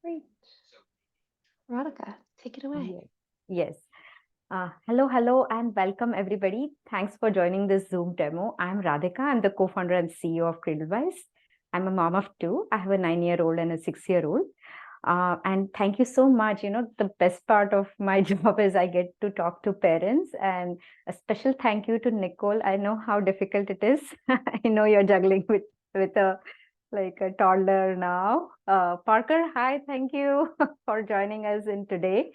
Great. Radhika, take it away. Yes. Yes. Hello, and welcome everybody. Thanks for joining this Zoom demo. I'm Radhika. I'm the co-founder and CEO of Cradlewise. I'm a mom of two. I have a 9-year-old and a 6-year-old. And thank you so much. The best part of my job is I get to talk to parents, and a special thank you to Nicole. I know how difficult it is. I know you're juggling with a toddler now. Parker, hi, thank you for joining us in today.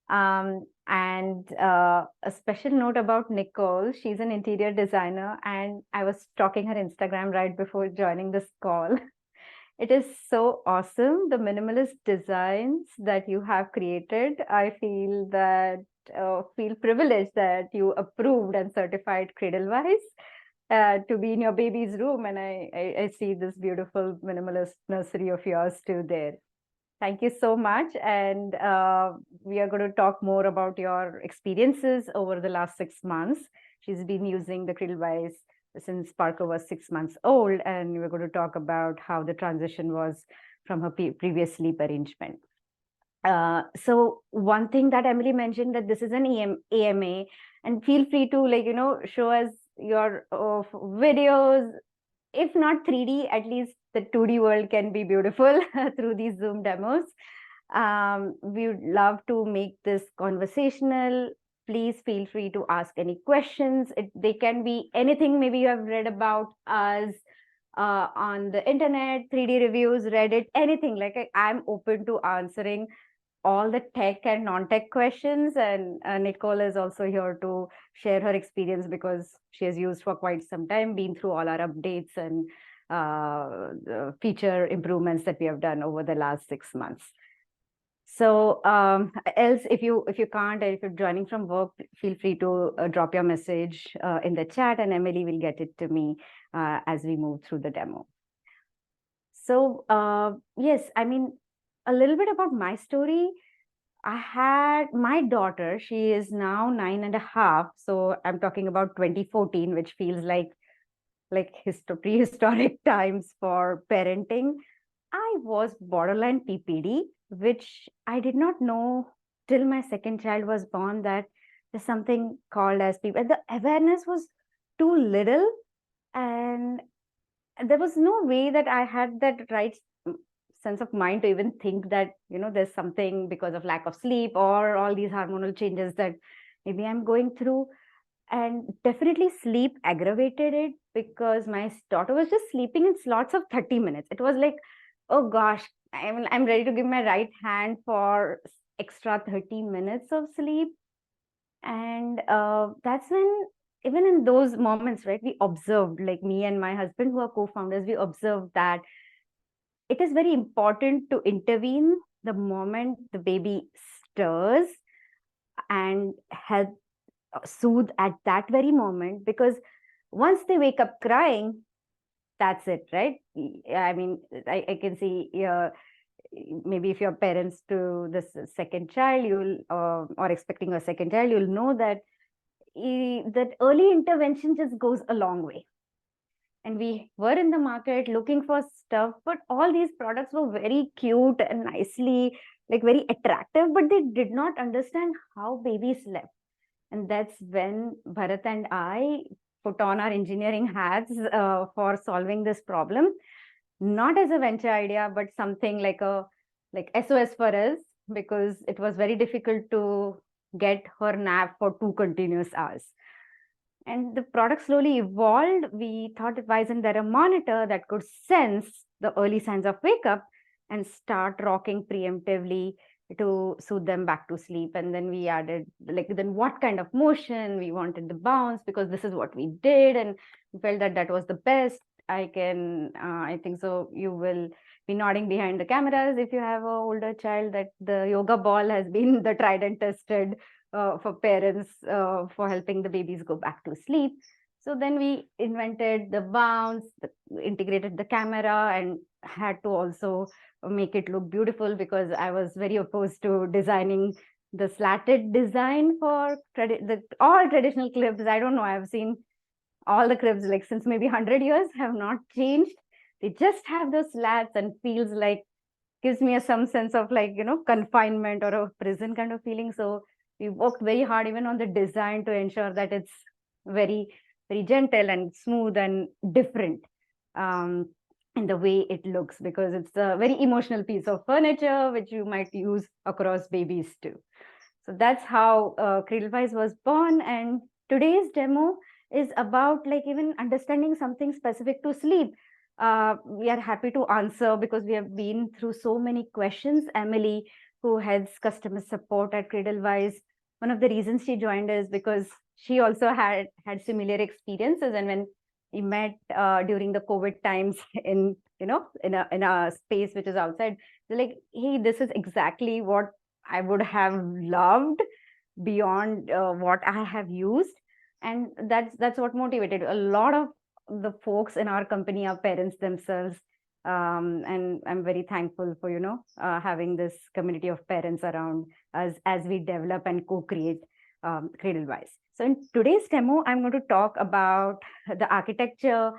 And a special note about Nicole, she's an interior designer, and I was stalking her Instagram right before joining this call. It is so awesome, the minimalist designs that you have created. I feel privileged that you approved and certified Cradlewise to be in your baby's room, and I see this beautiful minimalist nursery of yours too there. Thank you so much. And we are going to talk more about your experiences over the last 6 months. She's been using the Cradlewise since Parker was 6 months old. And we're going to talk about how the transition was from her previous sleep arrangement. So one thing that Emily mentioned, that this is an AMA, and feel free to show us your videos, if not 3D, at least the 2D world can be beautiful through these Zoom demos. We would love to make this conversational. Please feel free to ask any questions. They can be anything maybe you have read about us on the internet, 3D reviews, Reddit, anything. I'm open to answering all the tech and non-tech questions, and Nicole is also here to share her experience because she has used for quite some time, been through all our updates and the feature improvements that we have done over the last 6 months. So else, if you can't, or if you're joining from work, feel free to drop your message in the chat, and Emily will get it to me as we move through the demo. So yes, I mean, a little bit about my story. I had my daughter, she is now 9.5. So I'm talking about 2014, which feels like prehistoric times for parenting. I was borderline PPD, which I did not know till my second child was born, that there's something called as PPD. The awareness was too little, and there was no way that I had that right sense of mind to even think that there's something because of lack of sleep or all these hormonal changes that maybe I'm going through. And definitely sleep aggravated it, because my daughter was just sleeping in slots of 30 minutes. It was like, oh gosh, I'm ready to give my right hand for extra 30 minutes of sleep. And that's when, even in those moments, right, we observed, like me and my husband, who are co-founders, we observed that it is very important to intervene the moment the baby stirs and help soothe at that very moment, because once they wake up crying, that's it, right? I mean, I can see maybe if you're parents to this second child, you'll or expecting a second child, you'll know that that early intervention just goes a long way. And we were in the market looking for stuff, but all these products were very cute and nicely, like very attractive, but they did not understand how babies slept. And that's when Bharat and I put on our engineering hats for solving this problem, not as a venture idea, but something like SOS for us, because it was very difficult to get her nap for 2 continuous hours. And the product slowly evolved. We thought, why isn't there a monitor that could sense the early signs of wake up and start rocking preemptively to soothe them back to sleep? And then we added, then what kind of motion we wanted, the bounce, because this is what we did, and we felt that that was the best. I think so. You will be nodding behind the cameras if you have an older child, that the yoga ball has been the tried and tested for parents for helping the babies go back to sleep. So then we invented the bounce, integrated the camera, and had to also make it look beautiful, because I was very opposed to designing the slatted design for all traditional clips. I don't know, I've seen all the cribs like since maybe 100 years have not changed. They just have those slats and feels like gives me some sense of like, confinement or a prison kind of feeling. So we worked very hard even on the design to ensure that it's very, very gentle and smooth and different in the way it looks, because it's a very emotional piece of furniture which you might use across babies too. So that's how Cradlewise was born. And today's demo is about like even understanding something specific to sleep. We are happy to answer because we have been through so many questions. Emily, who heads customer support at Cradlewise, one of the reasons she joined is because she also had similar experiences. And when we met during the COVID times in a space which is outside, they're like, hey, this is exactly what I would have loved beyond what I have used. And that's what motivated a lot of the folks in our company are parents themselves. And I'm very thankful for, having this community of parents around us as we develop and co-create Cradlewise. So in today's demo, I'm going to talk about the architecture,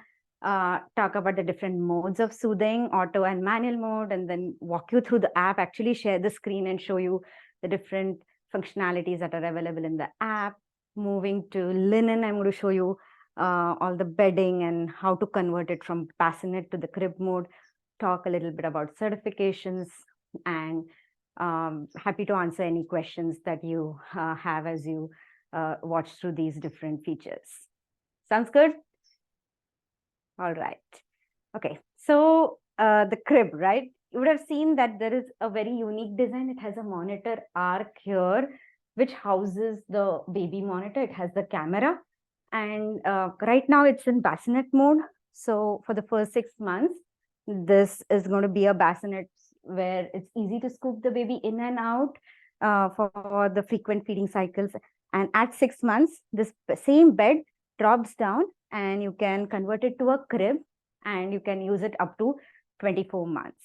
talk about the different modes of soothing, auto and manual mode, and then walk you through the app, actually share the screen and show you the different functionalities that are available in the app. Moving to linen, I'm going to show you all the bedding and how to convert it from bassinet to the crib mode, talk a little bit about certifications, and happy to answer any questions that you have as you watch through these different features. Sounds good? All right. Okay. So the crib, right? You would have seen that there is a very unique design. It has a monitor arc here, which houses the baby monitor. It has the camera. And right now it's in bassinet mode. So for the first 6 months, this is going to be a bassinet where it's easy to scoop the baby in and out for the frequent feeding cycles. And at 6 months, this same bed drops down and you can convert it to a crib and you can use it up to 24 months.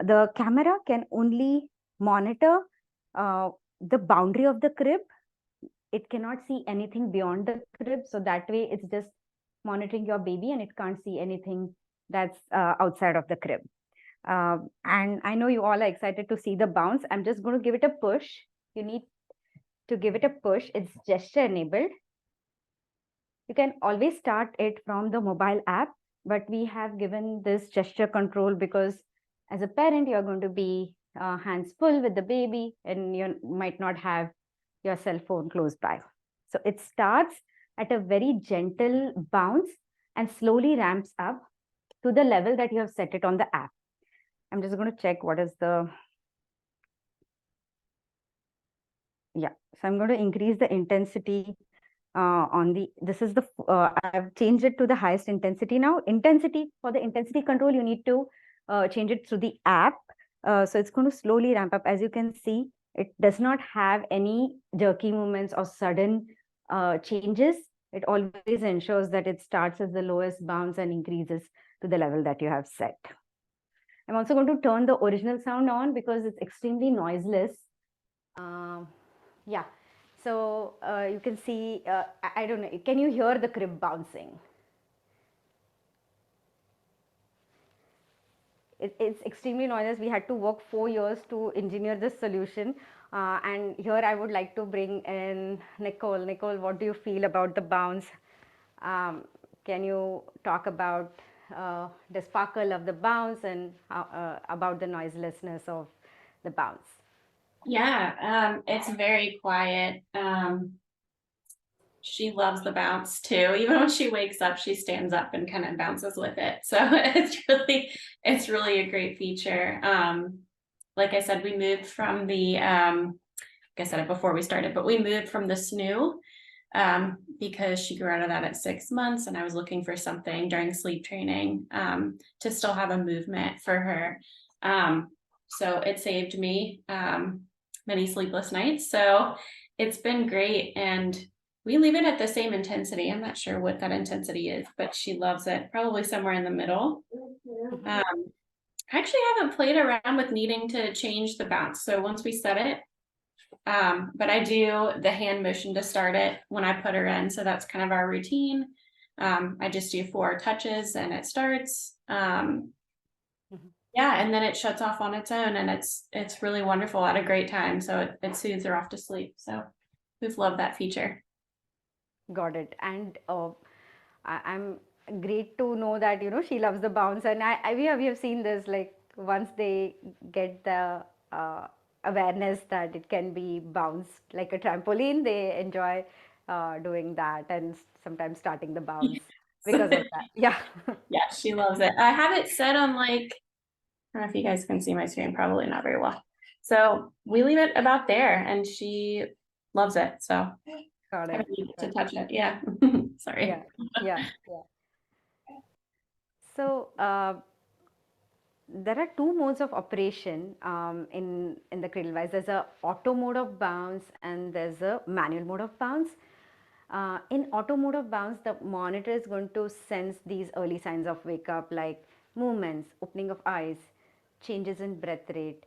The camera can only monitor the boundary of the crib. It cannot see anything beyond the crib. So that way it's just monitoring your baby and it can't see anything that's outside of the crib. And I know you all are excited to see the bounce. I'm just going to give it a push. You need to give it a push. It's gesture enabled. You can always start it from the mobile app, but we have given this gesture control because as a parent, you're going to be hands full with the baby and you might not have your cell phone close by. So it starts at a very gentle bounce and slowly ramps up to the level that you have set it on the app. I'm just going to check what is the, yeah. So I'm going to increase the intensity this is the, I've changed it to the highest intensity now. For the intensity control, you need to change it through the app. So it's going to slowly ramp up. As you can see, it does not have any jerky movements or sudden changes. It always ensures that it starts as the lowest bounce and increases to the level that you have set. I'm also going to turn the original sound on because it's extremely noiseless. Yeah. So you can see, I don't know, can you hear the crib bouncing? It's extremely noisy. We had to work 4 years to engineer this solution. And here I would like to bring in Nicole. Nicole, what do you feel about the bounce? Can you talk about the sparkle of the bounce and about the noiselessness of the bounce? Yeah, it's very quiet. She loves the bounce too. Even when she wakes up, she stands up and kind of bounces with it. So it's really a great feature. Like I said, we moved from the, like I said it before we started, but we moved from the Snoo because she grew out of that at 6 months, and I was looking for something during sleep training to still have a movement for her. So it saved me many sleepless nights. So it's been great. And we leave it at the same intensity. I'm not sure what that intensity is, but she loves it, probably somewhere in the middle. I actually haven't played around with needing to change the bounce. So once we set it, but I do the hand motion to start it when I put her in. So that's kind of our routine. I just do 4 touches and it starts. Yeah, and then it shuts off on its own, and it's really wonderful at a great time. So it soothes her off to sleep. So we've loved that feature. Got it. And I'm great to know that she loves the bounce, and we have seen this, like once they get the awareness that it can be bounced like a trampoline, they enjoy doing that and sometimes starting the bounce because of that. Yeah. Yeah, she loves it. I have it set on like, I don't know if you guys can see my screen, probably not very well. So we leave it about there and she loves it. So Got I it. don't need Got to it. touch it. Yeah. Yeah. Sorry. Yeah. Yeah. So there are two modes of operation in the Cradlewise. There's a auto mode of bounce and there's a manual mode of bounce. In auto mode of bounce, the monitor is going to sense these early signs of wake up, like movements, opening of eyes, changes in breath rate.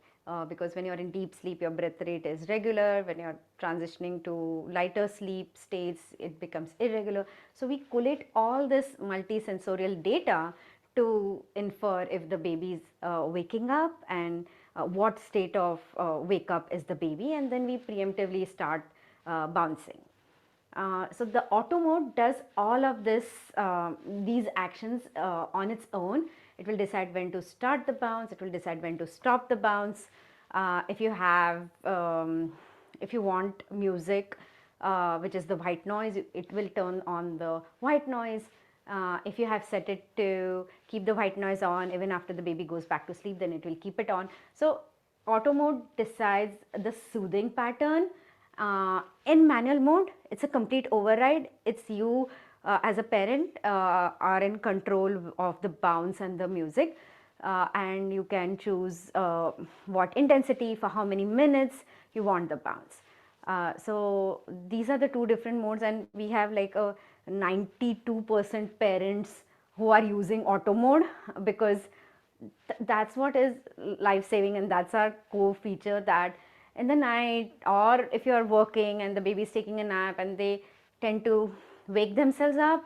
Because when you're in deep sleep, your breath rate is regular. When you're transitioning to lighter sleep states, it becomes irregular. So we collate all this multisensorial data to infer if the baby's waking up and what state of wake up is the baby, and then we preemptively start bouncing. So the auto mode does all of these actions on its own. It will decide when to start the bounce. It will decide when to stop the bounce. If you have, if you want music, which is the white noise, it will turn on the white noise. If you have set it to keep the white noise on even after the baby goes back to sleep, then it will keep it on. So auto mode decides the soothing pattern. In manual mode, it's a complete override. It's you as a parent are in control of the bounce and the music, and you can choose what intensity for how many minutes you want the bounce. So these are the two different modes, and we have like a 92% parents who are using auto mode because that's what is life saving, and that's our core feature, that in the night or if you are working and the baby is taking a nap and they tend to wake themselves up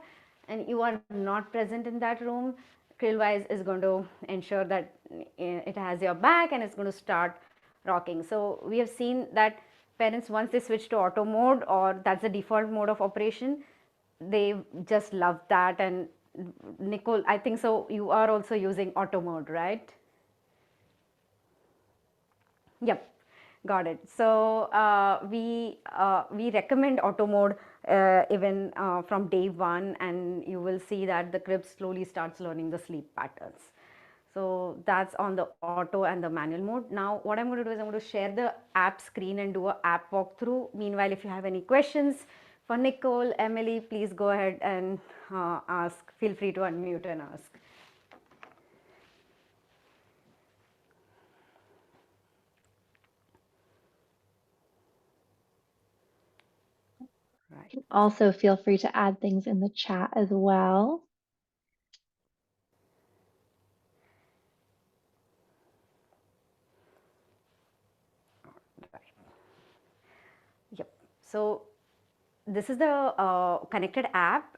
and you are not present in that room, Cradlewise is going to ensure that it has your back and it's going to start rocking. So we have seen that parents, once they switch to auto mode or that's the default mode of operation, they just love that. And Nicole, I think so you are also using auto mode, right? Yep, got it. So we recommend auto mode even from day one, and you will see that the crib slowly starts learning the sleep patterns. So that's on the auto and the manual mode. Now what I'm going to do is I'm going to share the app screen and do a app walkthrough. Meanwhile, if you have any questions for Nicole, Emily, please go ahead and ask. Feel free to unmute and ask. Right. Also, feel free to add things in the chat as well. Right. Yep. So this is the connected app.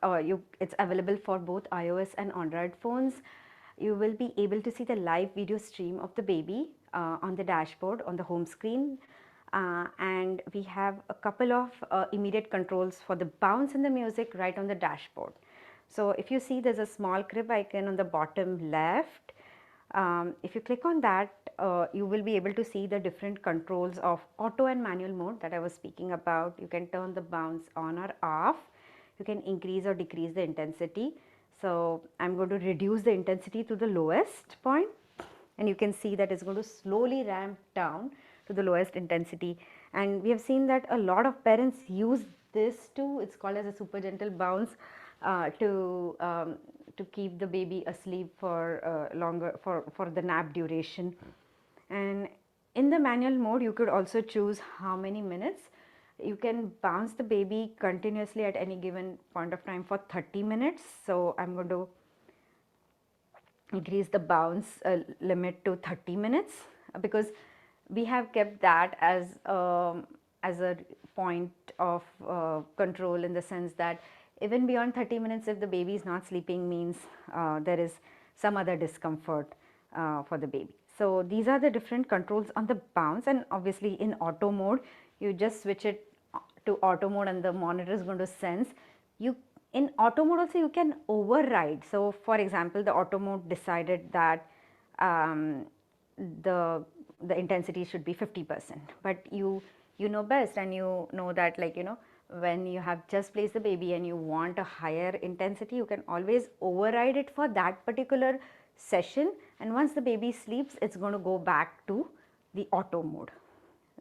It's available for both iOS and Android phones. You will be able to see the live video stream of the baby on the dashboard on the home screen. And we have a couple of immediate controls for the bounce and the music right on the dashboard. So if you see, there's a small crib icon on the bottom left. If you click on that, you will be able to see the different controls of auto and manual mode that I was speaking about. You can turn the bounce on or off. You can increase or decrease the intensity. So I'm going to reduce the intensity to the lowest point, and you can see that it's going to slowly ramp down to the lowest intensity. And we have seen that a lot of parents use this too. It's called as a super gentle bounce to keep the baby asleep for longer for the nap duration. And in the manual mode, you could also choose how many minutes. You can bounce the baby continuously at any given point of time for 30 minutes. So I'm going to increase the bounce limit to 30 minutes because we have kept that as a point of control, in the sense that even beyond 30 minutes, if the baby is not sleeping, means there is some other discomfort. for the baby. So these are the different controls on the bounce, and obviously in auto mode, you just switch it to auto mode and the monitor is going to sense. You in auto mode also you can override. So for example, the auto mode decided that um, the the intensity should be 50%, but you know best, and you know that, like, when you have just placed the baby and you want a higher intensity, you can always override it for that particular session, and once the baby sleeps, it's going to go back to the auto mode.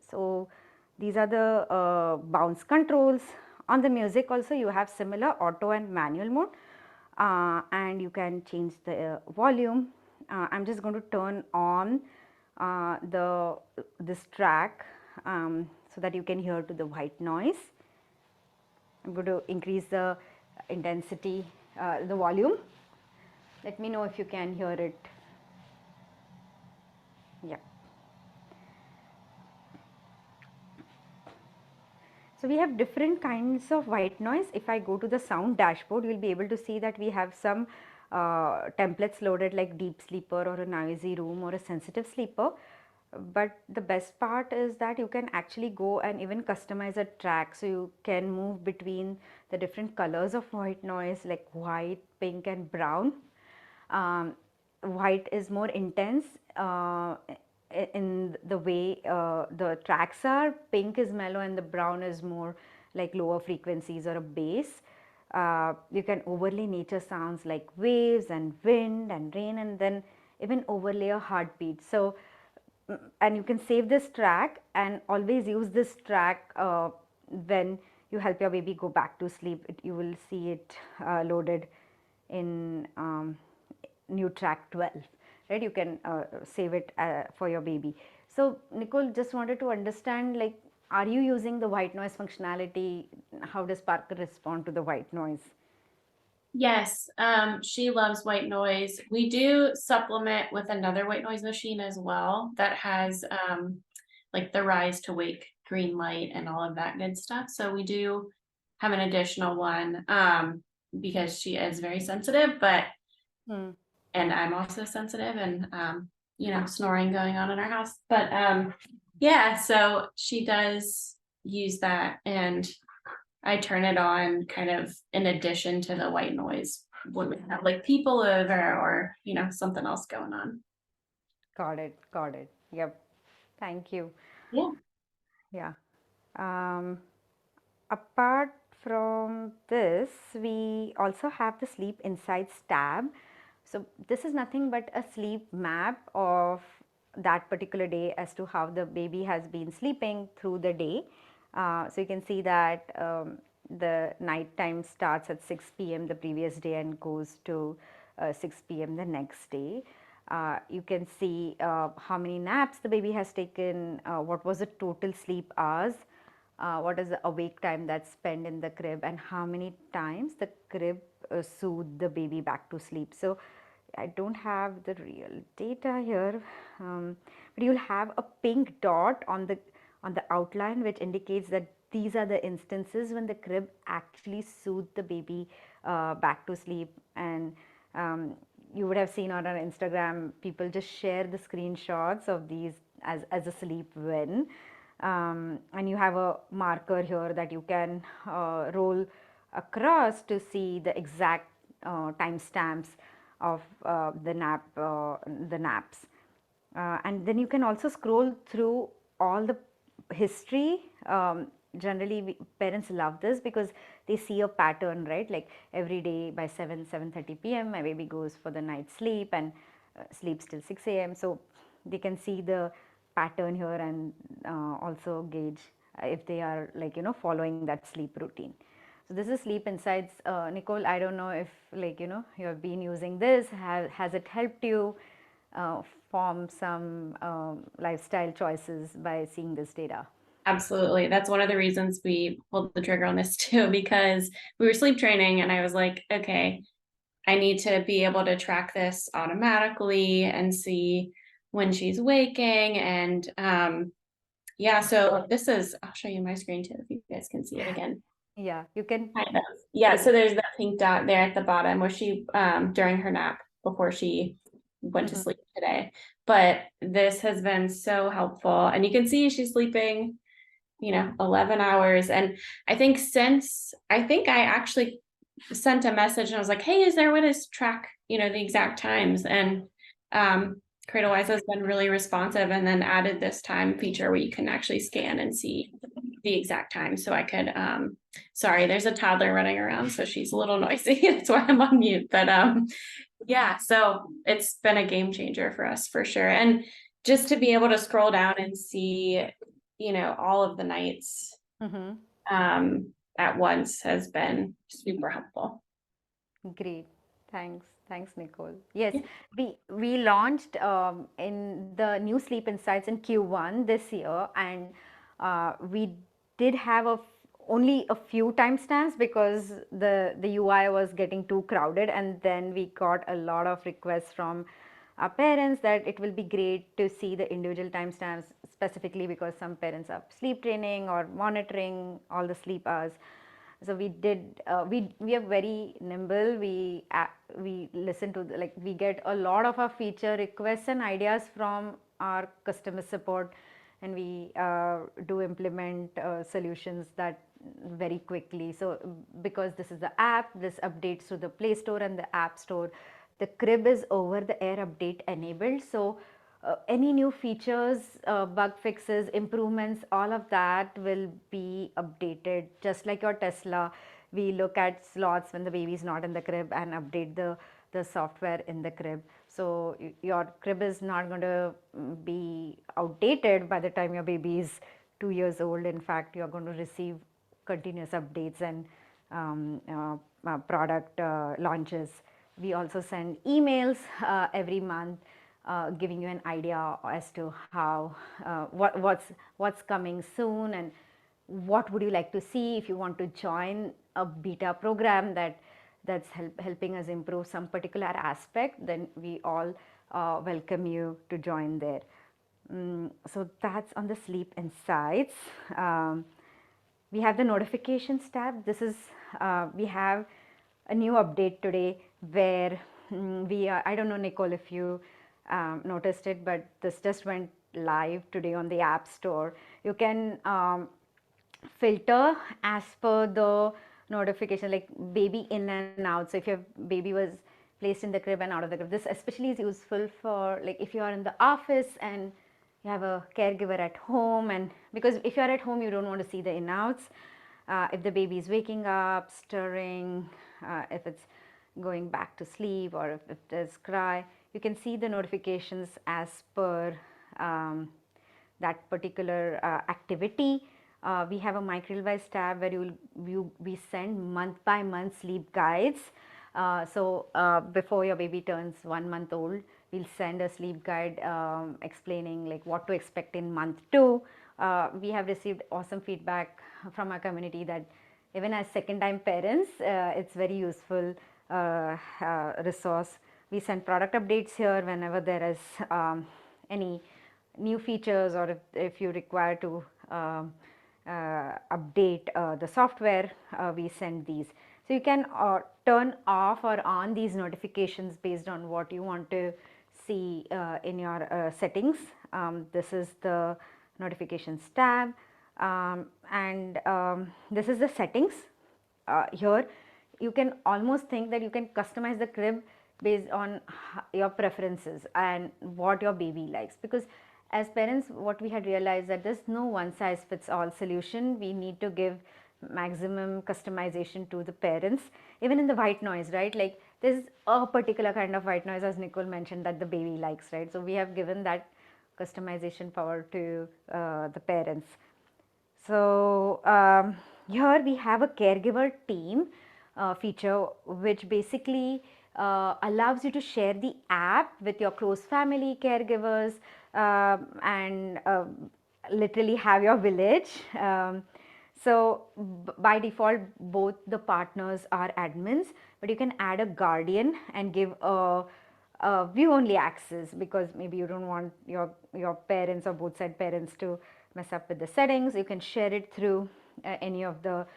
So these are the bounce controls. On the music also you have similar auto and manual mode, and you can change the volume. I'm just going to turn on this track so that you can hear to the white noise. I'm going to increase the intensity, the volume. Let me know if you can hear it. Yeah. So we have different kinds of white noise. If I go to the sound dashboard, you'll be able to see that we have some templates loaded, like deep sleeper or a noisy room or a sensitive sleeper. But the best part is that you can actually go and even customize a track, so you can move between the different colors of white noise, like white, pink and brown. White is more intense in the way the tracks are. Pink is mellow and the brown is more like lower frequencies or a bass. You can overlay nature sounds like waves and wind and rain, and then even overlay a heartbeat. So and you can save this track and always use this track when you help your baby go back to sleep. You will see it loaded in new track 12, right? You can save it for your baby. So Nicole, just wanted to understand, like, are you using the white noise functionality? How does Parker respond to the white noise? Yes, she loves white noise. We do supplement with another white noise machine as well that has like the rise to wake green light and all of that good stuff. So we do have an additional one because she is very sensitive, but and I'm also sensitive, and snoring going on in our house. But yeah, so she does use that, and I turn it on kind of in addition to the white noise when we have like people over or something else going on. Got it. Got it. Yep. Thank you. Yeah. Yeah. Apart from this, we also have the Sleep Insights tab. So this is nothing but a sleep map of that particular day as to how the baby has been sleeping through the day. So you can see that the night time starts at 6 p.m. the previous day and goes to 6 p.m. the next day. You can see how many naps the baby has taken, what was the total sleep hours, what is the awake time that's spent in the crib, and how many times the crib soothed the baby back to sleep. So I don't have the real data here, but you'll have a pink dot on the outline, which indicates that these are the instances when the crib actually soothed the baby back to sleep. And you would have seen on our Instagram, people just share the screenshots of these as a sleep win. And you have a marker here that you can roll across to see the exact timestamps of the naps. And then you can also scroll through all the history. Generally, parents love this because they see a pattern, right? Like every day by 7:30 p.m. my baby goes for the night sleep and sleeps till 6 a.m. So they can see the pattern here and also gauge if they are, like, following that sleep routine. So this is Sleep Insights. Nicole, I don't know if, like, you have been using this. Has it helped you form some lifestyle choices by seeing this data? Absolutely. That's one of the reasons we pulled the trigger on this too, because we were sleep training and I was like, okay, I need to be able to track this automatically and see when she's waking. And yeah, so this is, I'll show you my screen too if you guys can see it again. Yeah, you can. Kind of. Yeah, so there's that pink dot there at the bottom where she during her nap before she went to sleep today. But this has been so helpful. And you can see she's sleeping, 11 hours. And I think I actually sent a message and I was like, hey, is there a way to track, the exact times? And Cradlewise has been really responsive and then added this time feature where you can actually scan and see the exact time. So I could, sorry, there's a toddler running around, so she's a little noisy. That's why I'm on mute. But yeah, so it's been a game changer for us for sure. And just to be able to scroll down and see, all of the nights at once has been super helpful. Great. Thanks, Nicole. Yes, Yeah. we launched in the new Sleep Insights in Q1 this year, and we did have only a few timestamps because the UI was getting too crowded, and then we got a lot of requests from our parents that it will be great to see the individual timestamps, specifically because some parents are sleep training or monitoring all the sleep hours. So we did we are very nimble. We listen to we get a lot of our feature requests and ideas from our customer support, and we do implement solutions that very quickly. So because this is the app, this updates to the Play Store and the App Store. The crib is over the air update enabled, so any new features, bug fixes, improvements, all of that will be updated. Just like your Tesla, we look at slots when the baby is not in the crib and update the software in the crib. So your crib is not going to be outdated by the time your baby is 2 years old. In fact, you're going to receive continuous updates and product launches. We also send emails every month, giving you an idea as to how what's coming soon and what would you like to see. If you want to join a beta program that's helping us improve some particular aspect, then we all welcome you to join there. So that's on the Sleep Insights. We have the notifications tab. This is we have a new update today where we are, I don't know, Nicole, if you noticed it, but this just went live today on the App Store. You can filter as per the notification, like baby in and out. So if your baby was placed in the crib and out of the crib, this especially is useful for like if you are in the office and you have a caregiver at home, and because if you're at home you don't want to see the in outs. If the baby is waking up, stirring, if it's going back to sleep, or if there's cry, you can see the notifications as per that particular activity. We have a My Cradlewise tab where we send month by month sleep guides. So before your baby turns 1 month old, we'll send a sleep guide explaining like what to expect in month 2. We have received awesome feedback from our community that even as second time parents, it's very useful resource. We send product updates here whenever there is any new features, or if you require to update the software, we send these. So you can turn off or on these notifications based on what you want to see in your settings. This is the notifications tab, and this is the settings. Here you can almost think that you can customize the crib based on your preferences and what your baby likes, because as parents what we had realized that there's no one size fits all solution. We need to give maximum customization to the parents, even in the white noise, right? Like there's a particular kind of white noise, as Nicole mentioned, that the baby likes, right? So we have given that customization power to the parents. So here we have a caregiver team feature, which basically allows you to share the app with your close family, caregivers, and literally have your village. So by default, both the partners are admins, but you can add a guardian and give a view only access, because maybe you don't want your parents or both side parents to mess up with the settings. You can share it through any of the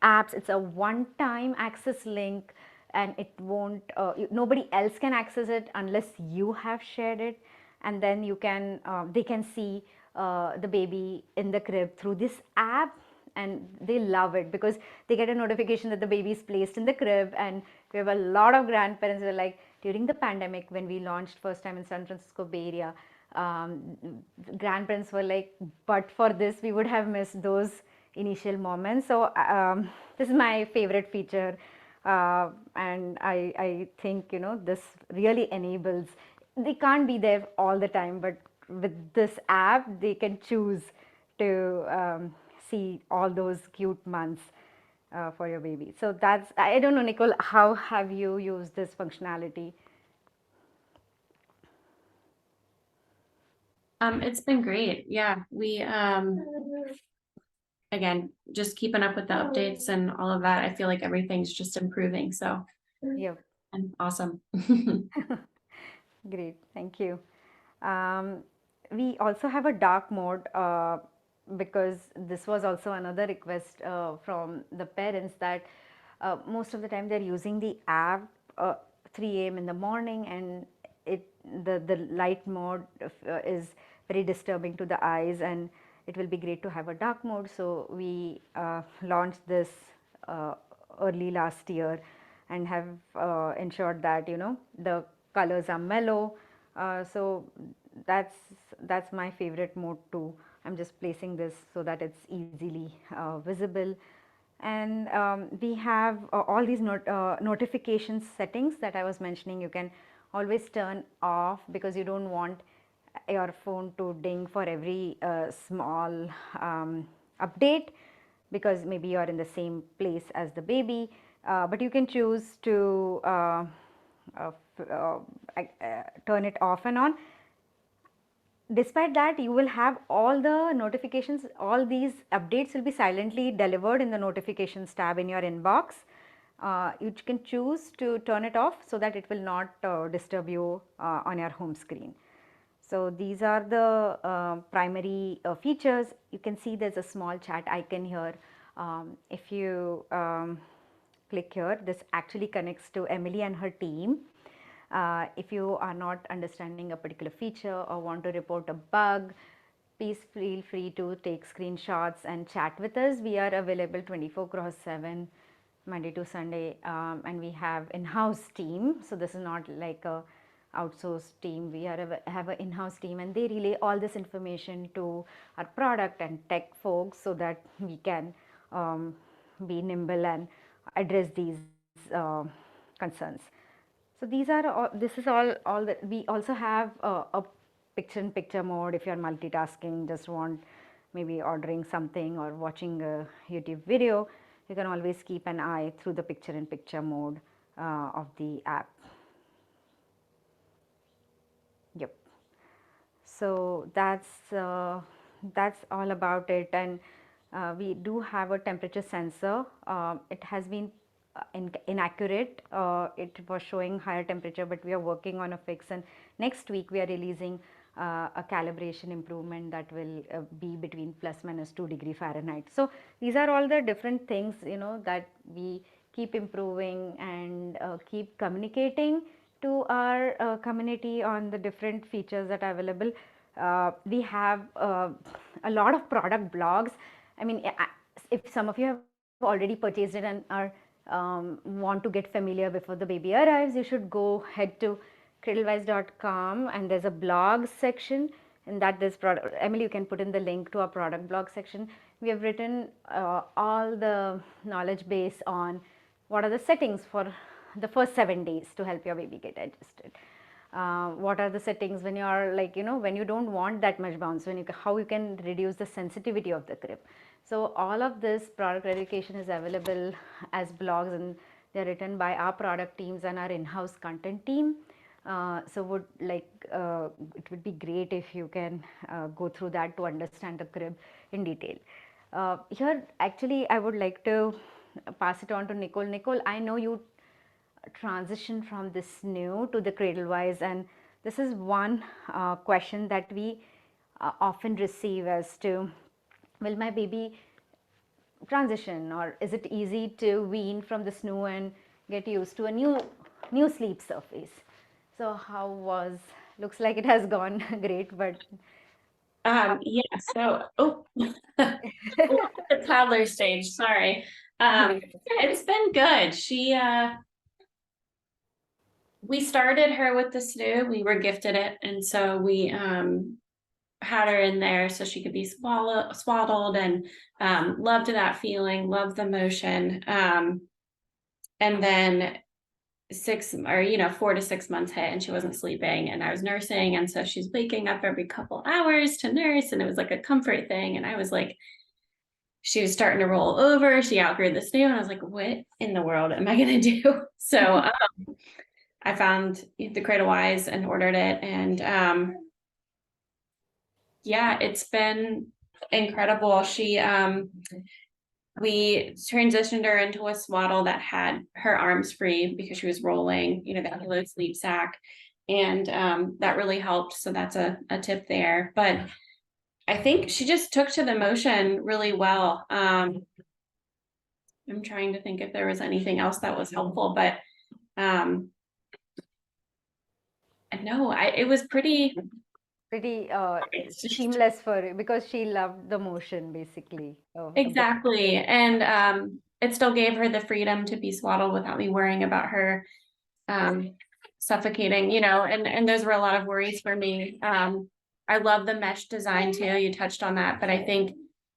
apps. It's a one-time access link and it won't, nobody else can access it unless you have shared it. And then you can, they can see the baby in the crib through this app, and they love it because they get a notification that the baby is placed in the crib. And we have a lot of grandparents who are like, during the pandemic when we launched first time in San Francisco Bay Area, grandparents were like, but for this we would have missed those initial moments. So this is my favorite feature, and I think, you know, this really enables, they can't be there all the time, but with this app they can choose to see all those cute months for your baby. So that's, I don't know, Nicole, how have you used this functionality? It's been great. Yeah, we again, just keeping up with the updates and all of that. I feel like everything's just improving. So, Yep. and awesome. Great, thank you. We also have a dark mode because this was also another request from the parents that most of the time they're using the app 3 a.m. in the morning, and it, the light mode is very disturbing to the eyes, and it will be great to have a dark mode. So we launched this uh, early last year and have ensured that, you know, the colors are mellow. So that's my favorite mode too. I'm just placing this so that it's easily visible. And we have all these notification settings that I was mentioning. You can always turn off because you don't want your phone to ding for every small update, because maybe you are in the same place as the baby. But you can choose to uh, turn it off and on. Despite that, you will have all the notifications, all these updates will be silently delivered in the notifications tab in your inbox. You can choose to turn it off so that it will not disturb you on your home screen. So these are the primary features. You can see there's a small chat icon here. If you click here, this actually connects to Emily and her team. If you are not understanding a particular feature or want to report a bug, please feel free to take screenshots and chat with us. We are available 24/7, Monday to Sunday, and we have in-house team. So this is not like a outsourced team. We have an in-house team, and they relay all this information to our product and tech folks so that we can be nimble and address these concerns. So these are all, this is all that we also have a picture in picture mode. If you are multitasking, just want maybe ordering something or watching a YouTube video, you can always keep an eye through the picture in picture mode of the app. Yep. So that's all about it. And we do have a temperature sensor. It has been inaccurate. It was showing higher temperature, but we are working on a fix, and next week we are releasing a calibration improvement that will be between ±2 degrees Fahrenheit. So these are all the different things, you know, that we keep improving and keep communicating to our community on the different features that are available. We have a lot of product blogs. I mean, if some of you have already purchased it and are want to get familiar before the baby arrives, you should go head to cradlewise.com, and there's a blog section, and that this product, Emily, you can put in the link to our product blog section. We have written all the knowledge base on what are the settings for the first 7 days to help your baby get adjusted. What are the settings when you are, like, you know, when you don't want that much bounce, when you, how you can reduce the sensitivity of the crib. So all of this product education is available as blogs, and they're written by our product teams and our in-house content team. So would like it would be great if you can go through that to understand the crib in detail. Here actually I would like to pass it on to Nicole. Nicole, I know you transition from the Snoo to the Cradlewise, and this is one question that we often receive as to, will my baby transition, or is it easy to wean from the Snoo and get used to a new sleep surface. So how was, looks like it has gone great, but Yeah, so the toddler stage, sorry. It's been good. We started her with the Snoo. We were gifted it, and so we had her in there so she could be swaddled, and loved that feeling, loved the motion. And then 4 to 6 months hit and she wasn't sleeping, and I was nursing, and so she's waking up every couple hours to nurse, and it was like a comfort thing, and I was like, she was starting to roll over, she outgrew the Snoo, and I was like, what in the world am I gonna do? So I found the Cradlewise and ordered it, and yeah, it's been incredible. We transitioned her into a swaddle that had her arms free because she was rolling, that low sleep sack. And that really helped. So that's a tip there. But I think she just took to the motion really well. I'm trying to think if there was anything else that was helpful, but no, it was pretty seamless for her because she loved the motion basically. exactly. And it still gave her the freedom to be swaddled without me worrying about her suffocating, and those were a lot of worries for me. I love the mesh design too. You touched on that, but I think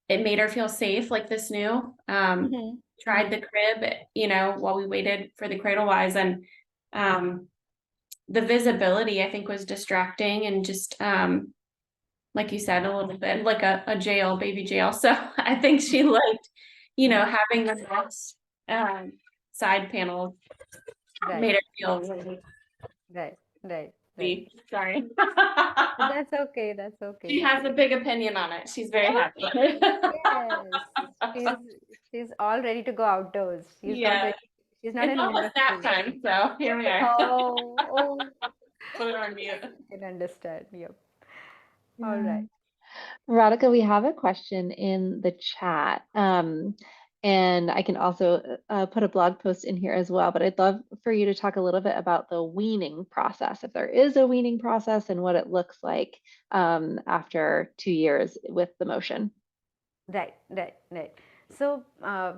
it made her feel safe, like this new. Tried the crib, while we waited for the Cradlewise, and the visibility I think was distracting, and just like you said, a little bit like a jail, baby jail. So I think she liked, having the mesh side panel made her feel really right. deep. Sorry. That's okay. That's okay. She has a big opinion on it. She's very happy. Yes, she's all ready to go outdoors. She's not Yeah. ready. She's not It's in almost nap nursery. time, so here we are. Oh, Put it on mute. I can understand. Yep. All Yeah. right. Radhika, we have a question in the chat. And I can also put a blog post in here as well, but I'd love for you to talk a little bit about the weaning process, if there is a weaning process, and what it looks like after 2 years with the motion. Right. So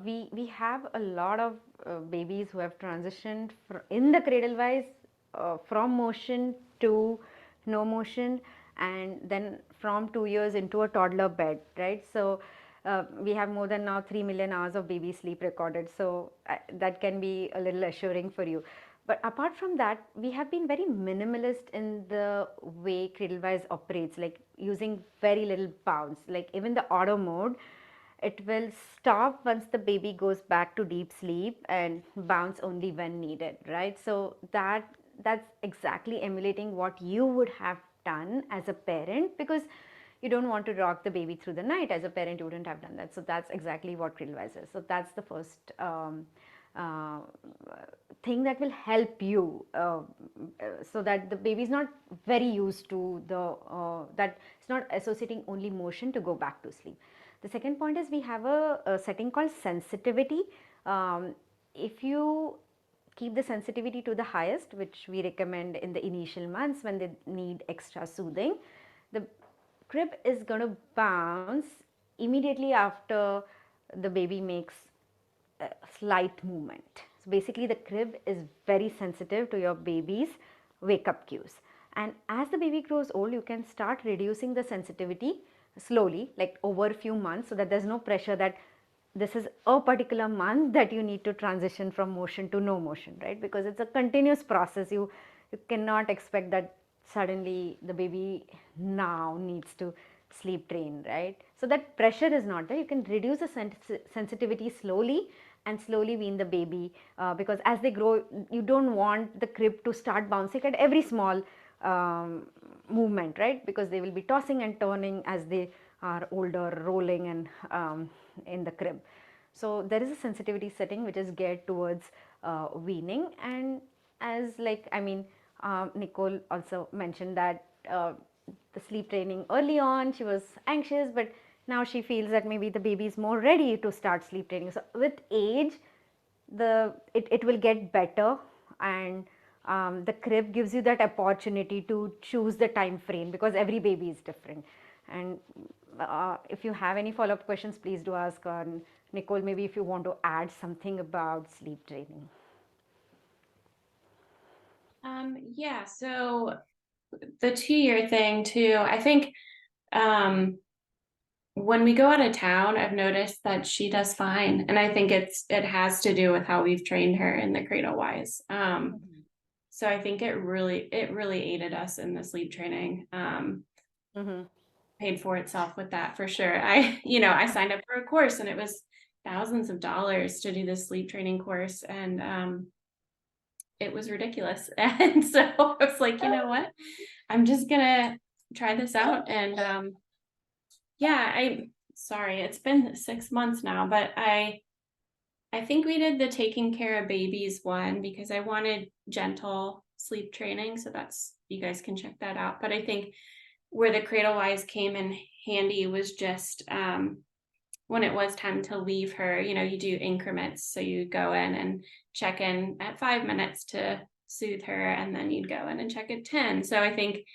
we have a lot of babies who have transitioned in the Cradlewise from motion to no motion, and then from 2 years into a toddler bed, right? So we have more than now 3 million hours of baby sleep recorded. So that can be a little assuring for you. But apart from that, we have been very minimalist in the way Cradlewise operates, like using very little bounce. Like even the auto mode, it will stop once the baby goes back to deep sleep and bounce only when needed, right? So that's exactly emulating what you would have done as a parent, because you don't want to rock the baby through the night. As a parent, you wouldn't have done that. So that's exactly what Cradlewise is. So that's the first uh, thing that will help you, so that the baby is not very used to that it's not associating only motion to go back to sleep. The second point is we have a setting called sensitivity. If you keep the sensitivity to the highest, which we recommend in the initial months when they need extra soothing, the crib is going to bounce immediately after the baby makes a slight movement. So basically the crib is very sensitive to your baby's wake up cues. And as the baby grows old, you can start reducing the sensitivity slowly, like over a few months, so that there's no pressure that this is a particular month that you need to transition from motion to no motion, right? Because it's a continuous process. You cannot expect that suddenly the baby now needs to sleep train, right? So that pressure is not there. You can reduce the sensitivity slowly and slowly wean the baby, because as they grow, you don't want the crib to start bouncing at every small movement, right? Because they will be tossing and turning as they are older, rolling and in the crib. So there is a sensitivity setting which is geared towards weaning. And as Nicole also mentioned that the sleep training early on, she was anxious, but now she feels that maybe the baby is more ready to start sleep training. So with age, it will get better, and the crib gives you that opportunity to choose the time frame, because every baby is different. And if you have any follow-up questions, please do ask. Nicole, maybe if you want to add something about sleep training. Yeah, so the 2-year thing too, I think when we go out of town, I've noticed that she does fine. And I think it has to do with how we've trained her in the Cradlewise. So I think it really aided us in the sleep training. Paid for itself with that for sure. I signed up for a course and it was thousands of dollars to do this sleep training course. And it was ridiculous. And so I was like, you know what? I'm just gonna try this out. And yeah, sorry, it's been 6 months now, but I think we did the taking care of babies one because I wanted gentle sleep training. So you guys can check that out. But I think where the Cradlewise came in handy was just when it was time to leave her, you do increments. So you go in and check in at 5 minutes to soothe her, and then you'd go in and check at 10. So I think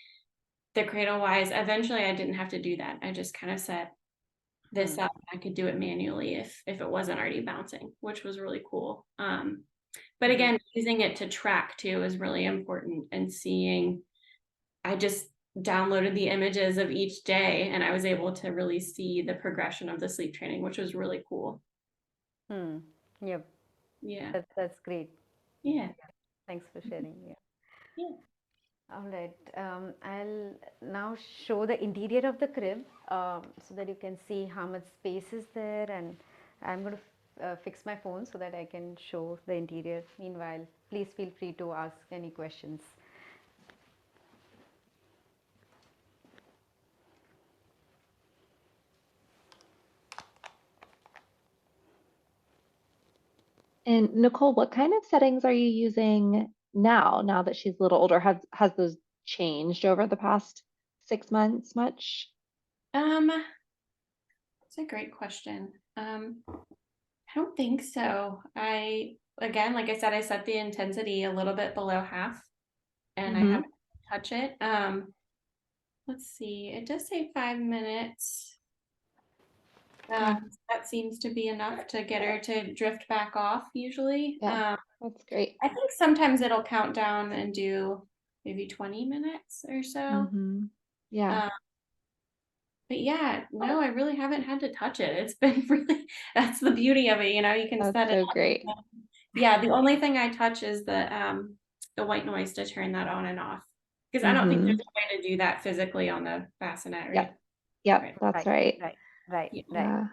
the Cradlewise, eventually I didn't have to do that. I just kind of set this up. I could do it manually if it wasn't already bouncing, which was really cool. But again, using it to track too is really important, and I just downloaded the images of each day and I was able to really see the progression of the sleep training, which was really cool. Yep. Yeah. That's great. Yeah. Thanks for sharing. Yeah. All right. I'll now show the interior of the crib so that you can see how much space is there, and I'm going to fix my phone so that I can show the interior. Meanwhile, please feel free to ask any questions. And Nicole, what kind of settings are you using now that she's a little older? Has those changed over the past 6 months much? It's a great question. I don't think so. Again, like I said, I set the intensity a little bit below half and I haven't touched it. Let's see, it does say 5 minutes. That seems to be enough to get her to drift back off usually. Yeah, that's great. I think sometimes it'll count down and do maybe 20 minutes or so. Yeah, But yeah, no, I really haven't had to touch it. It's been really, that's the beauty of it, you can that's set it so up. great. Yeah, the only thing I touch is the white noise to turn that on and off. Because I don't think there's a way to do that physically on the bassinet, right? Yep, Right. that's right. Yeah.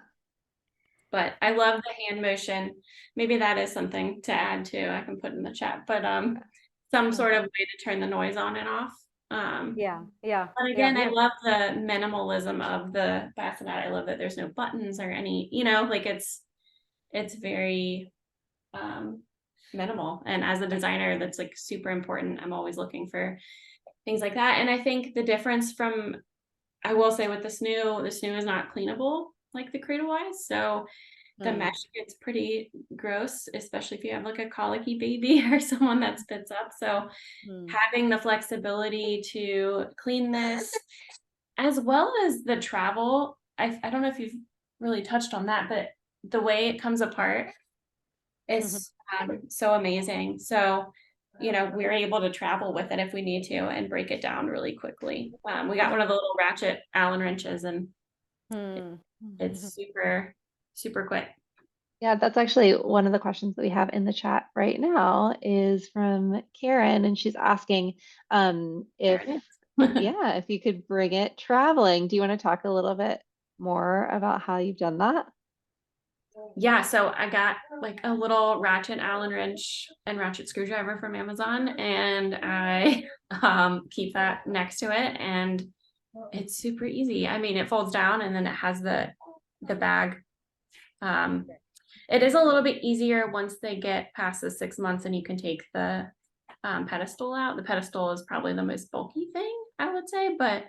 But I love the hand motion. Maybe that is something to add too. I can put in the chat. But some sort of way to turn the noise on and off. But again, I love the minimalism of the bassinet. I love that there's no buttons or any, like it's very minimal. And as a designer, that's like super important. I'm always looking for things like that. And I think the difference from, I will say with the Snoo is not cleanable like the Cradlewise. So the mesh gets pretty gross, especially if you have like a colicky baby or someone that spits up. So having the flexibility to clean this, as well as the travel, I don't know if you've really touched on that, but the way it comes apart is so amazing. So, we're able to travel with it if we need to and break it down really quickly. We got one of the little ratchet Allen wrenches and it's super, super quick. Yeah, that's actually one of the questions that we have in the chat right now is from Karen, and she's asking if you could bring it traveling. Do you want to talk a little bit more about how you've done that? Yeah, so I got like a little ratchet Allen wrench and ratchet screwdriver from Amazon, and I keep that next to it, and it's super easy. I mean, it folds down and then it has the bag. It is a little bit easier once they get past the 6 months and you can take the pedestal out. The pedestal is probably the most bulky thing, I would say, but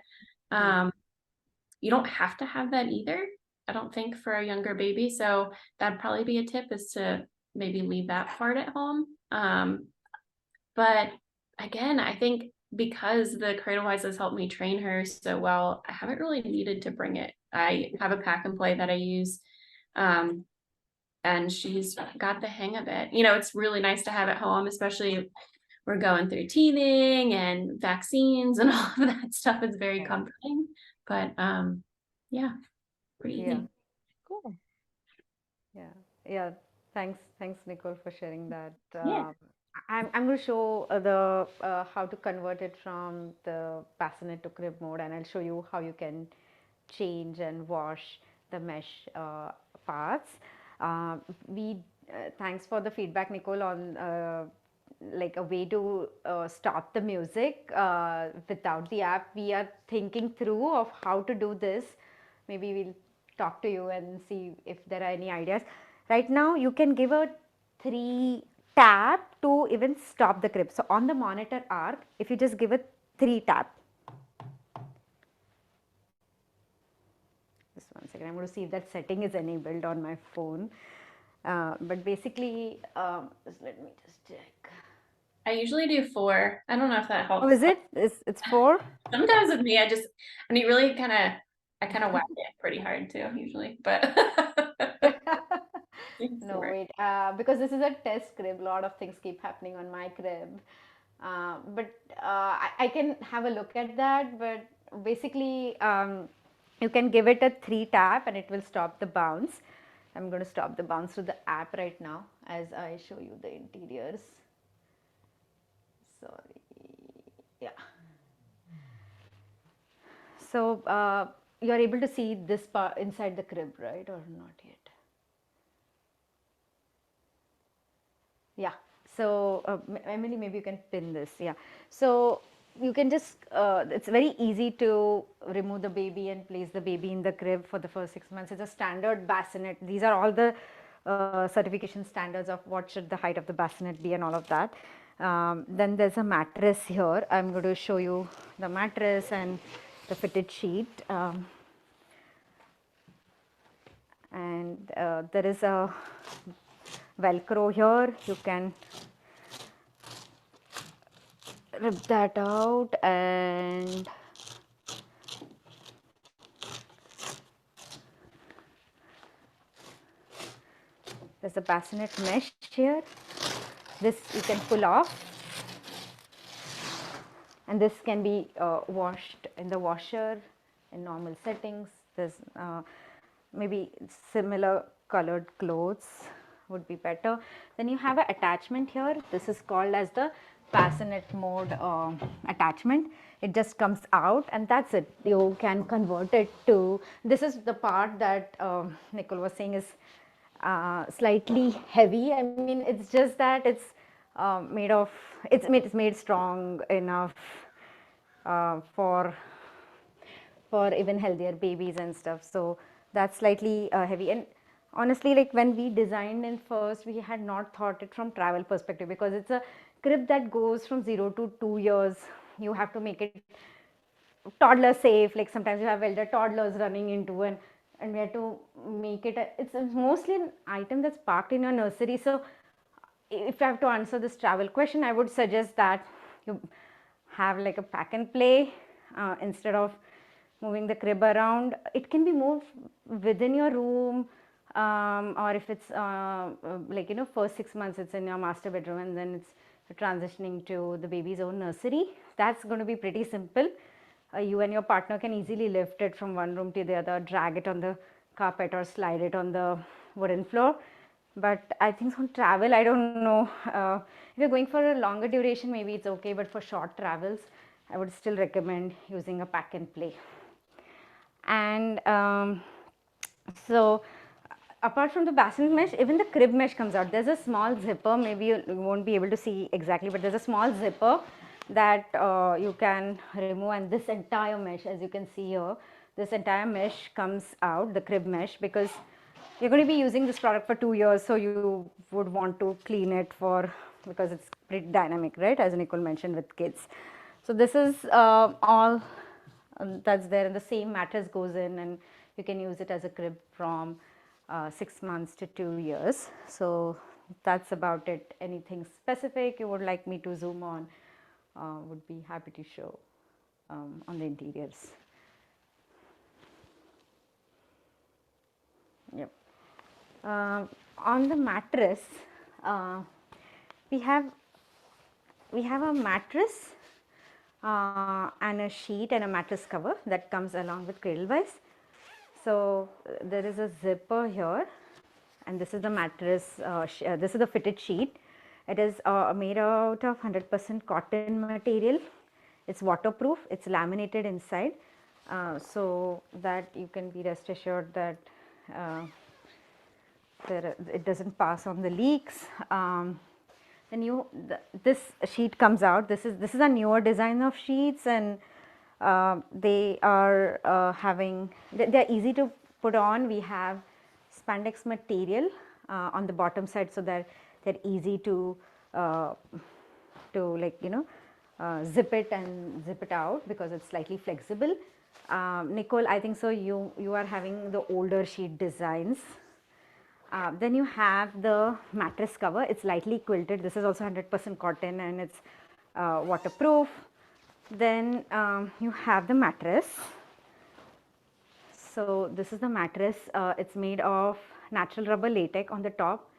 you don't have to have that either, I don't think, for a younger baby. So that'd probably be a tip, is to maybe leave that part at home. But again, I think because the Cradlewise has helped me train her so well, I haven't really needed to bring it. I have a pack and play that I use. And she's got the hang of it. It's really nice to have at home, especially we're going through teething and vaccines and all of that stuff. It's very comforting. But yeah, pretty Yeah. easy. Cool. Yeah. Thanks, Nicole, for sharing that. Yeah. I'm going to show the how to convert it from the bassinet to crib mode, and I'll show you how you can change and wash the mesh parts. We Thanks for the feedback, Nicole, on like a way to stop the music without the app. We are thinking through of how to do this. Maybe we'll talk to you and see if there are any ideas. Right now, you can give a 3 tap to even stop the crib. So on the monitor arc, if you just give a 3 tap. Just one second, I'm going to see if that setting is enabled on my phone. But basically, let me just check. I usually do 4. I don't know if that helps. Oh, is it? It's 4? Sometimes with me, you really I kind of whack it pretty hard too, usually, but. No, wait, because this is a test crib, a lot of things keep happening on my crib. But I can have a look at that, but basically you can give it a 3 tap and it will stop the bounce. I'm going to stop the bounce through the app right now as I show you the interiors. Sorry. Yeah. So you're able to see this part inside the crib, right? Or not yet? Yeah. So Emily, maybe you can pin this. Yeah. So you can just, it's very easy to remove the baby and place the baby in the crib for the first 6 months. It's a standard bassinet. These are all the certification standards of what should the height of the bassinet be and all of that. Then there's a mattress here. I'm going to show you the mattress and the fitted sheet. And there is a Velcro here. You can rip that out, and there's a bassinet mesh here. This you can pull off, and this can be washed in the washer in normal settings. There's maybe similar colored clothes would be better. Then you have an attachment here. This is called as the bassinet mode attachment. It just comes out and that's it. You can convert it to, this is the part that Nicole was saying is slightly heavy. I mean, it's just that it's made of, it's made strong enough for even healthier babies and stuff. So that's slightly heavy. And honestly, like when we designed in first, we had not thought it from travel perspective, because it's a crib that goes from 0 to 2 years. You have to make it toddler safe. Like sometimes you have elder toddlers running into, and we have to make it it's mostly an item that's parked in your nursery. So if I have to answer this travel question, I would suggest that you have like a pack and play instead of moving the crib around. It can be moved within your room, or if it's like, you know, first 6 months it's in your master bedroom and then it's transitioning to the baby's own nursery. That's going to be pretty simple. You and your partner can easily lift it from one room to the other, drag it on the carpet or slide it on the wooden floor. But I think on travel, I don't know, if you're going for a longer duration, maybe it's okay, but for short travels, I would still recommend using a pack and play. And so apart from the bassinet mesh, even the crib mesh comes out. There's a small zipper, maybe you won't be able to see exactly, but there's a small zipper that you can remove, and this entire mesh, as you can see here, this entire mesh comes out, the crib mesh, because you're going to be using this product for 2 years, so you would want to clean it because it's pretty dynamic, right, as Nicole mentioned with kids. So this is all that's there, and the same mattress goes in, and you can use it as a crib from 6 months to 2 years. So that's about it. Anything specific you would like me to zoom on, would be happy to show on the interiors. Yep. On the mattress, uh, we have a mattress and a sheet and a mattress cover that comes along with Cradlewise. So there is a zipper here, and this is the mattress. This is the fitted sheet. It is made out of 100% cotton material. It's waterproof. It's laminated inside, so that you can be rest assured that it doesn't pass on the leaks. This sheet comes out. This is a newer design of sheets, and they are they're easy to put on. We have spandex material on the bottom side, so that they're easy to zip it and zip it out because it's slightly flexible. Nicole, I think so you are having the older sheet designs. Then you have the mattress cover. It's lightly quilted. This is also 100% cotton, and it's waterproof. Then you have the mattress. So this is the mattress. It's made of natural rubber latex on the top.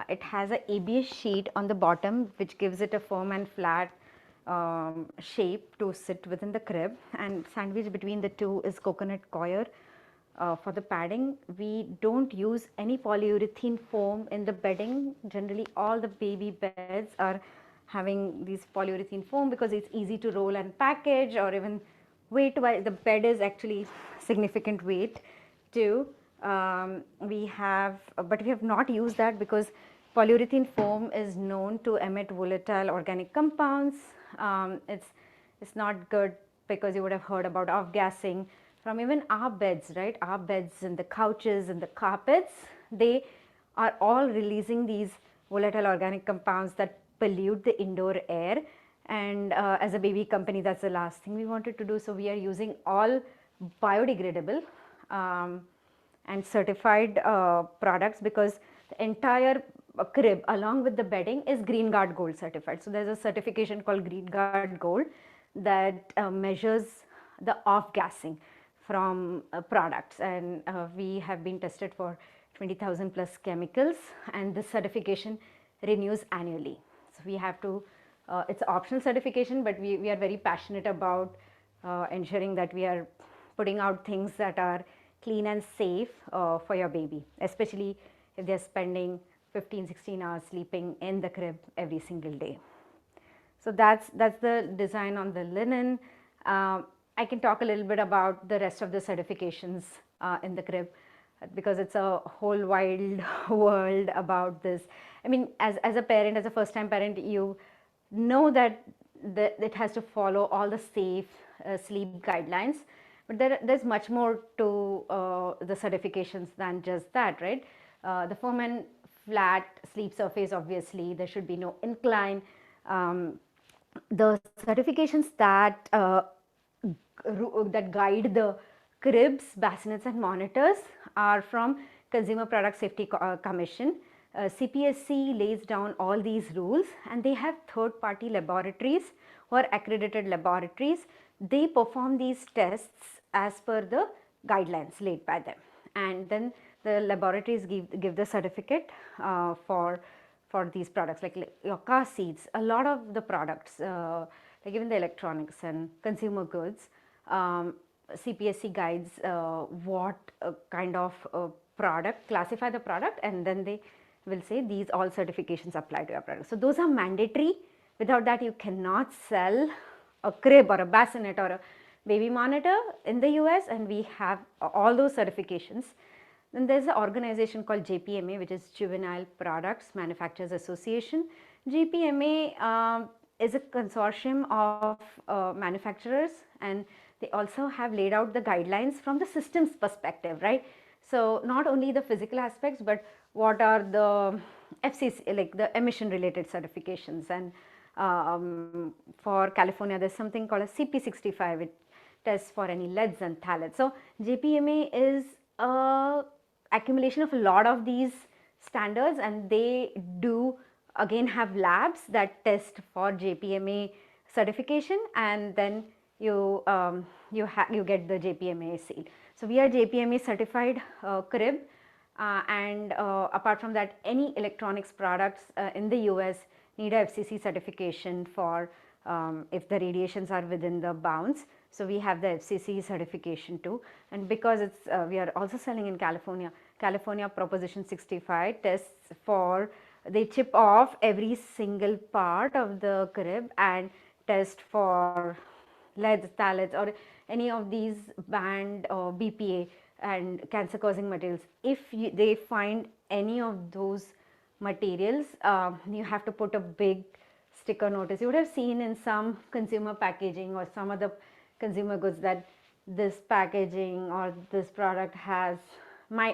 It has a ABS sheet on the bottom, which gives it a firm and flat shape to sit within the crib, and sandwiched between the two is coconut coir. For the padding, we don't use any polyurethane foam in the bedding. Generally, all the baby beds are having these polyurethane foam because it's easy to roll and package, or even weight-wise, the bed is actually significant weight too. But we have not used that because polyurethane foam is known to emit volatile organic compounds. It's not good because you would have heard about off-gassing from even our beds, right? Our beds and the couches and the carpets, they are all releasing these volatile organic compounds that pollute the indoor air. And as a baby company, that's the last thing we wanted to do. So we are using all biodegradable and certified products, because the entire crib along with the bedding is Green Guard Gold certified. So there's a certification called Green Guard Gold that measures the off-gassing from products, and we have been tested for 20,000 plus chemicals, and this certification renews annually. So we have to, it's optional certification, but we are very passionate about ensuring that we are putting out things that are clean and safe for your baby, especially if they're spending 15-16 hours sleeping in the crib every single day. So that's the design on the linen. I can talk a little bit about the rest of the certifications in the crib, because it's a whole wild world about this. I mean, as a parent, as a first time parent, you know that it has to follow all the safe sleep guidelines, but there's much more to the certifications than just that, right? The firm and flat sleep surface, obviously there should be no incline. The certifications that guide the cribs, bassinets and monitors are from Consumer Product Safety Commission. CPSC lays down all these rules, and they have third-party laboratories who are accredited laboratories. They perform these tests as per the guidelines laid by them, and then the laboratories give the certificate for these products, like your car seats. A lot of the products, like even the electronics and consumer goods, CPSC guides what kind of product, classify the product, and then they will say these all certifications apply to your product. So those are mandatory. Without that, you cannot sell a crib or a bassinet or a baby monitor in the US, and we have all those certifications. Then there's an organization called JPMA, which is Juvenile Products Manufacturers Association. JPMA is a consortium of manufacturers, and they also have laid out the guidelines from the systems perspective, right? So not only the physical aspects, but what are the FCC, like the emission related certifications. And for California, there's something called a CP65, which tests for any leads and phthalates. So JPMA is a accumulation of a lot of these standards, and they do again have labs that test for JPMA certification, and then you get the JPMA seal. So we are JPMA certified crib, and apart from that, any electronics products in the US need a FCC certification for if the radiations are within the bounds. So we have the FCC certification too, and because it's we are also selling in California. California Proposition 65 tests for, they chip off every single part of the crib and test for leads, phthalates, or any of these banned BPA and cancer causing materials. If they find any of those materials, you have to put a big sticker notice. You would have seen in some consumer packaging or some other consumer goods that this packaging or this product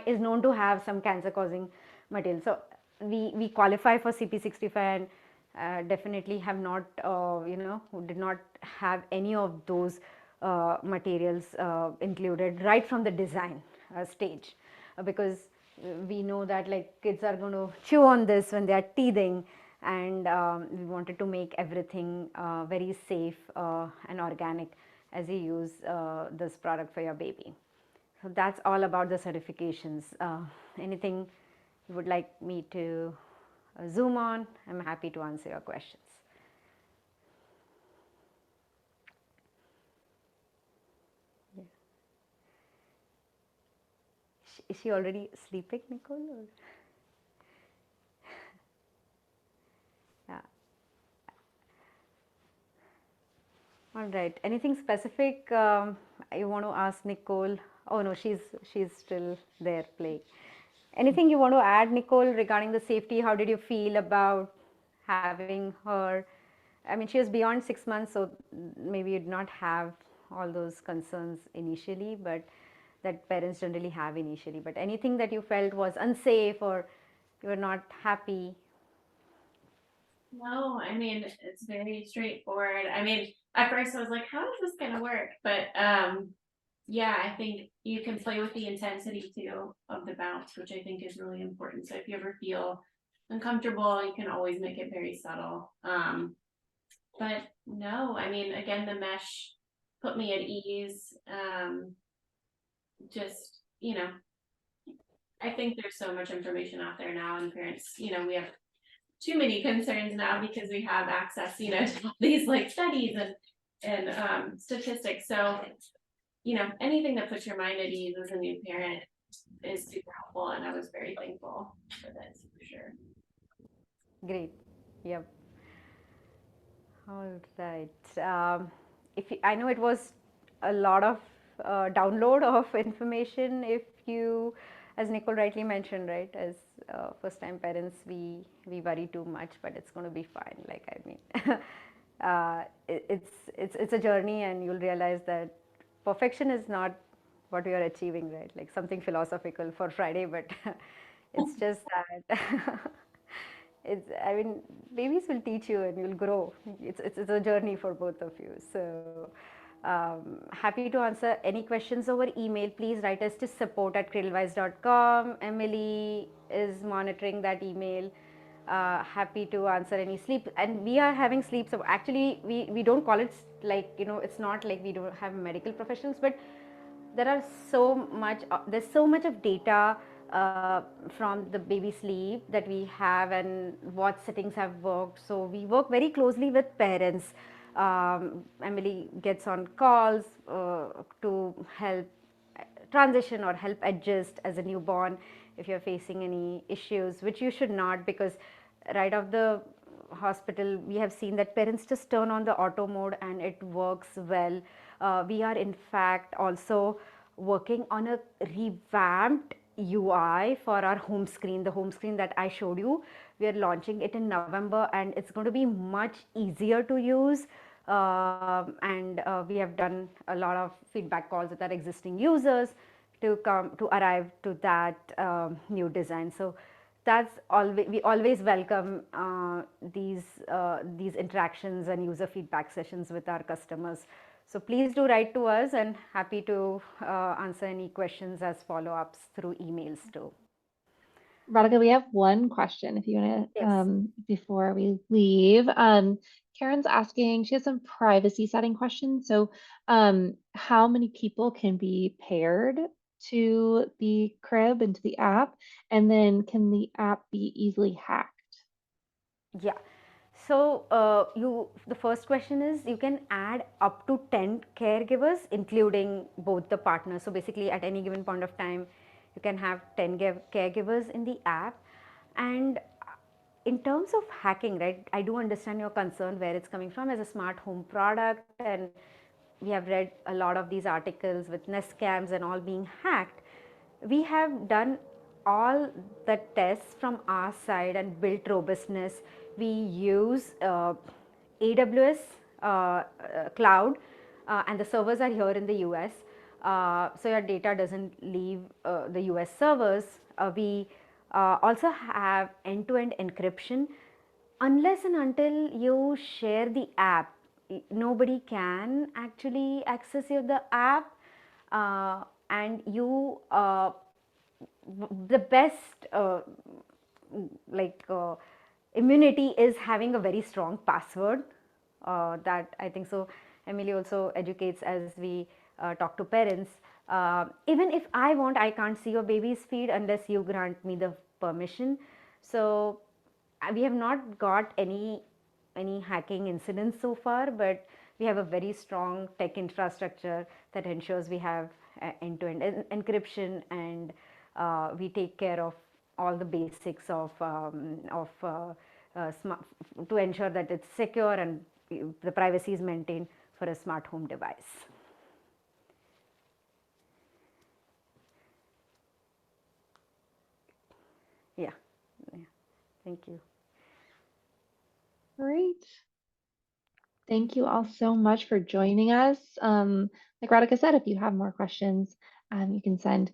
is known to have some cancer causing material. So we qualify for CP65 and definitely have not did not have any of those materials included right from the design stage, because we know that like kids are going to chew on this when they are teething, and we wanted to make everything very safe and organic as you use this product for your baby. So that's all about the certifications. Anything you would like me to zoom on? I'm happy to answer your questions. Yeah. Is she already sleeping, Nicole? Or? Yeah. All right. Anything specific you want to ask Nicole? Oh no, she's still there playing. Anything you want to add, Nicole, regarding the safety? How did you feel about having her? I mean, she was beyond 6 months, so maybe you did not have all those concerns initially, but that parents generally have initially. But anything that you felt was unsafe or you were not happy? No, I mean, it's very straightforward. I mean, at first I was like, how is this gonna work? But yeah, I think you can play with the intensity too of the bounce, which I think is really important. So if you ever feel uncomfortable, you can always make it very subtle. But no, I mean, again, the mesh put me at ease. Just, I think there's so much information out there now, and parents, we have too many concerns now because we have access, to all these like studies and statistics. So, anything that puts your mind at ease as a new parent is super helpful, and I was very thankful for this for sure. Great. Yep. All right. If you, I know it was a lot of download of information. If you, as Nicole rightly mentioned, right, as first-time parents, we worry too much, but it's going to be fine. Like I mean, it's a journey, and you'll realize that perfection is not what we are achieving, right? Like something philosophical for Friday, but it's just that. It's, I mean, babies will teach you and you'll grow. It's a journey for both of you. So happy to answer any questions over email. Please write us to support@cradlewise.com. Emily is monitoring that email. Happy to answer any sleep, and we are having sleep. So actually we don't call it like, it's not like we don't have medical professionals, but there are there's so much of data from the baby sleep that we have and what settings have worked. So we work very closely with parents. Emily gets on calls to help transition or help adjust as a newborn if you're facing any issues, which you should not, because right off the hospital we have seen that parents just turn on the auto mode and it works well. We are in fact also working on a revamped UI for our home screen, the home screen that I showed you. We are launching it in November, and it's going to be much easier to use. And we have done a lot of feedback calls with our existing users to arrive to that new design. So that's always, we always welcome these interactions and user feedback sessions with our customers. So please do write to us, and happy to answer any questions as follow-ups through emails too. Radhika, we have one question if you want to, Yes. before we leave. Karen's asking, she has some privacy setting questions. So, how many people can be paired to the crib and to the app? And then can the app be easily hacked? Yeah. So the first question is you can add up to 10 caregivers, including both the partners. So basically, at any given point of time, you can have 10 caregivers in the app. And in terms of hacking, right, I do understand your concern where it's coming from as a smart home product, and we have read a lot of these articles with Nest Cams and all being hacked. We have done all the tests from our side and built robustness. We use AWS cloud, and the servers are here in the US. So your data doesn't leave the US servers. We also have end-to-end encryption. Unless and until you share the app, nobody can actually access the app. And you the best like immunity is having a very strong password. That I think so. Emily also educates as we talk to parents. Even if I want, I can't see your baby's feed unless you grant me the permission. So we have not got any hacking incidents so far, but we have a very strong tech infrastructure that ensures we have end-to-end encryption, and we take care of all the basics of smart, to ensure that it's secure and the privacy is maintained for a smart home device. Yeah, yeah. Thank you. Great. Thank you all so much for joining us. Like Radhika said, if you have more questions, you can send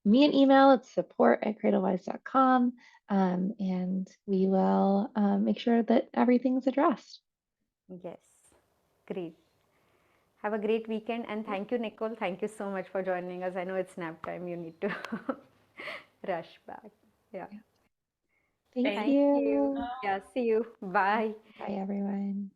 me an email at support@cradlewise.com, and we will make sure that everything's addressed. Yes, great. Have a great weekend, and thank you, Nicole. Thank you so much for joining us. I know it's nap time. You need to rush back. Yeah. Thank Thank Thank you. you. Yeah. See you. Bye. Bye, everyone.